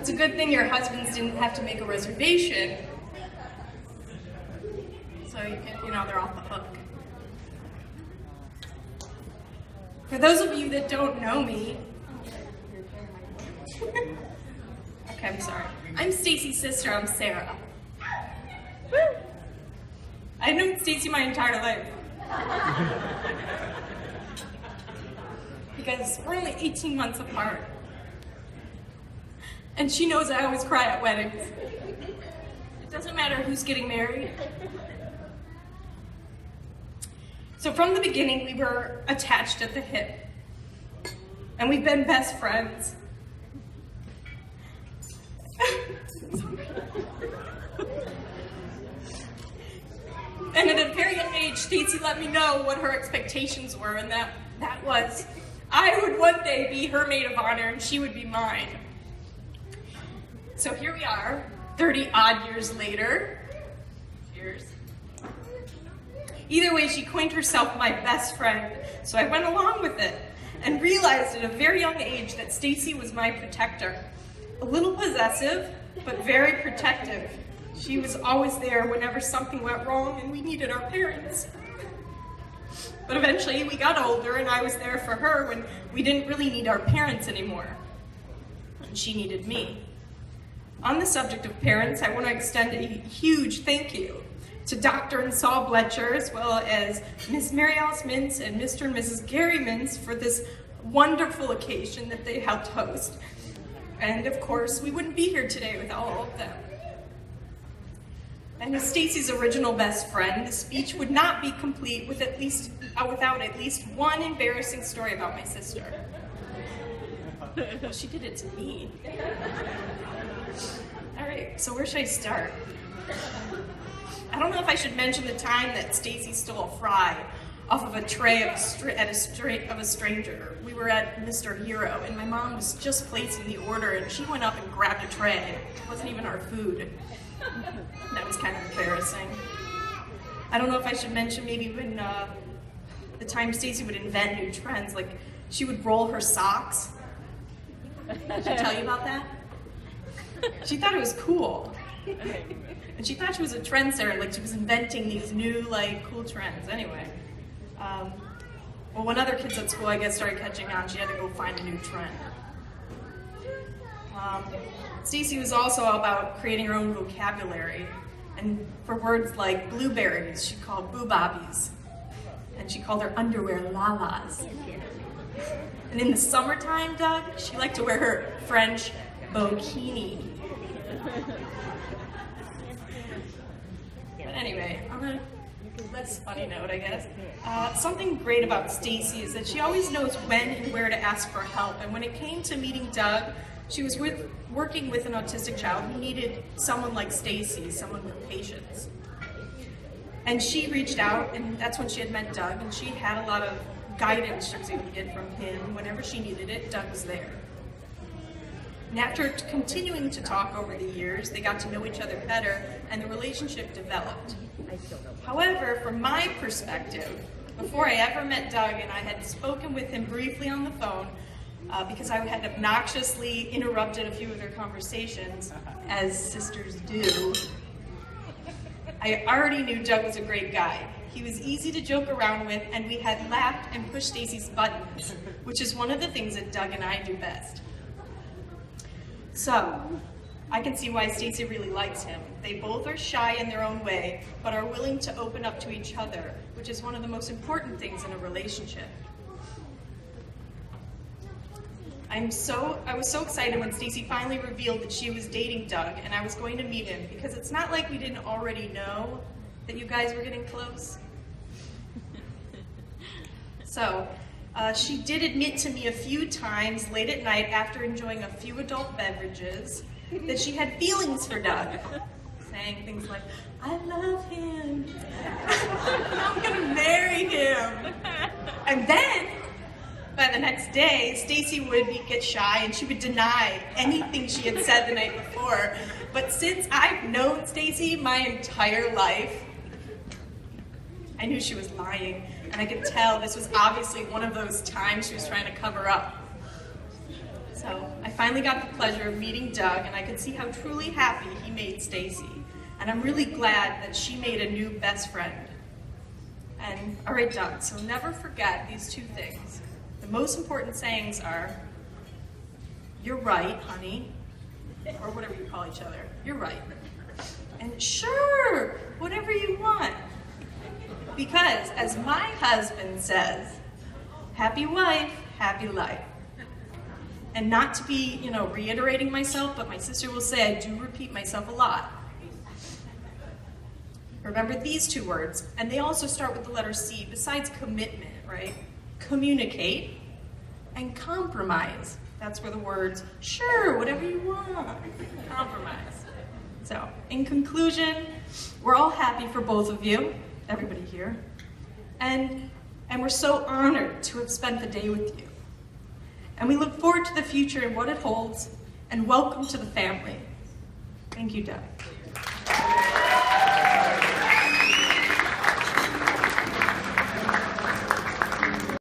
It's a good thing your husbands didn't have to make a reservation, so they're off the hook. For those of you that don't know me, okay, I'm sorry. I'm Stacy's sister, I'm Sarah. I've known Stacy my entire life. Because we're only 18 months apart. And she knows I always cry at weddings. It doesn't matter who's getting married. So from the beginning, we were attached at the hip. And we've been best friends. And at a very young age, Stacy let me know what her expectations were, and that was, I would one day be her maid of honor and she would be mine. So here we are, 30 odd years later. Cheers. Either way, she coined herself my best friend, so I went along with it and realized at a very young age that Stacy was my protector. A little possessive, but very protective. She was always there whenever something went wrong and we needed our parents. But eventually we got older and I was there for her when we didn't really need our parents anymore. And she needed me. On the subject of parents, I want to extend a huge thank you to Dr. and Saul Blecher, as well as Ms. Blecher-MIntz and Mr. and Mrs. Gary Mintz for this wonderful occasion that they helped host. And of course, we wouldn't be here today without all of them. And as Stacy's original best friend, the speech would not be complete without at least one embarrassing story about my sister. Well, she did it to me. All right, so where should I start? I don't know if I should mention the time that Stacy stole a fry off of a tray of a stranger. We were at Mr. Hero, and my mom was just placing the order, and she went up and grabbed a tray. It wasn't even our food. That was kind of embarrassing. I don't know if I should mention maybe when the time Stacy would invent new trends, like she would roll her socks. Did she tell you about that? She thought it was cool. And she thought she was a trendsetter, like she was inventing these new, cool trends. Anyway, well, when other kids at school, I guess, started catching on, she had to go find a new trend. Stacy was also all about creating her own vocabulary. And for words like blueberries, she called boobobbies. And she called her underwear lalas. And in the summertime, Doug, she liked to wear her French bikini. But anyway, on a less funny note, I guess, something great about Stacy is that she always knows when and where to ask for help. And when it came to meeting Doug, she was working with an autistic child who needed someone like Stacy, someone with patience. And she reached out, and that's when she had met Doug, and she had a lot of guidance she needed from him. Whenever she needed it, Doug was there. And after continuing to talk over the years, they got to know each other better, and the relationship developed. However, from my perspective, before I ever met Doug, and I had spoken with him briefly on the phone, because I had obnoxiously interrupted a few of their conversations, as sisters do, I already knew Doug was a great guy. He was easy to joke around with, and we had laughed and pushed Stacy's buttons, which is one of the things that Doug and I do best. So, I can see why Stacy really likes him. They both are shy in their own way, but are willing to open up to each other, which is one of the most important things in a relationship. I was so excited when Stacy finally revealed that she was dating Doug and I was going to meet him, because it's not like we didn't already know that you guys were getting close. So, she did admit to me a few times late at night after enjoying a few adult beverages that she had feelings for Doug, saying things like, "I love him, I'm gonna marry him." And then, by the next day, Stacy would get shy and she would deny anything she had said the night before. But since I've known Stacy my entire life, I knew she was lying, and I could tell this was obviously one of those times she was trying to cover up. So I finally got the pleasure of meeting Doug, and I could see how truly happy he made Stacy. And I'm really glad that she made a new best friend. And all right, Doug, so never forget these two things. The most important sayings are, "You're right, honey," or whatever you call each other. "You're right." And "Sure, whatever you want." Because as my husband says, happy wife, happy life. And not to be, reiterating myself, but my sister will say I do repeat myself a lot. Remember these two words, and they also start with the letter C, besides commitment, right? Communicate and compromise. That's where the words, "Sure, whatever you want," compromise. So, in conclusion, we're all happy for both of you, everybody here, and we're so honored to have spent the day with you. And we look forward to the future and what it holds, and welcome to the family. Thank you, Doug.